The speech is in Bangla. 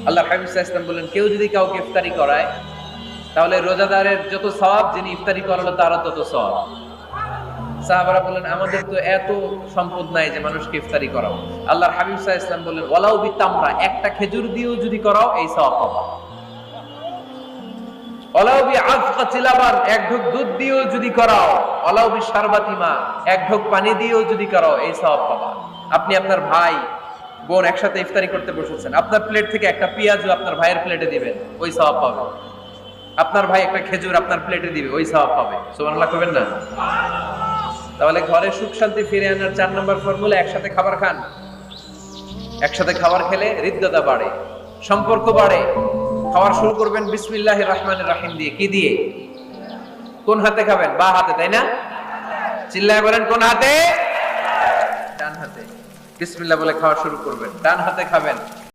আল্লাহ হাবিব সাল্লাল্লাহু আলাইহি ওয়াসাল্লাম বললেন, কেউ যদি কাউকে ইফতারি করায় তাহলে রোজাদারের যত সওয়াব, যিনি ইফতারি করালো তারও তত সওয়াব। সাহাবারা বললেন, আমাদের তো এত সম্পদ নাই যে মানুষকে ইফতারি করাবো। আল্লাহর হাবিব সাল্লাল্লাহু আলাইহি ওয়াসাল্লাম বললেন, ওয়ালাউ বিতামরা, একটা খেজুর দিয়েও যদি করাও এই সওয়াব পাবা। ওয়ালাউ বিআযকাতি লাবান, এক ঢোক দুধ দিয়েও যদি করাও, ওয়ালাউ বিশারবাতি মা, এক ঢোক পানি দিয়েও যদি করাও এই সওয়াব পাবা। আপনি আপনার ভাই বোন একসাথে ইফতারি করতে বসেছেন, আপনার প্লেট থেকে একটা পেঁয়াজও আপনার ভাইয়ের প্লেটে দিবেন, ওই সওয়াব পাবেন। আপনার ভাই একটা খেজুর আপনার প্লেটে দিবে, ওই সওয়াব পাবে। সুবহানাল্লাহ কইবেন না? তাহলে ঘরে সুখ শান্তি ফিরে আনার 4 নম্বর ফর্মুলা, একসাথে খাবার খান। একসাথে খাবার খেলে হৃদ্যতা বাড়ে, সম্পর্ক বাড়ে। খাবার শুরু করবেন বিসমিল্লাহির রহমানির রহিম দিয়ে। কি দিয়ে? কোন হাতে খাবেন? বা হাতে, তাই না? চিল্লায় বলেন, কোন হাতে? ডান হাতে। বিসমিল্লাহ বলে খাওয়া শুরু করবেন, ডান হাতে খাবেন।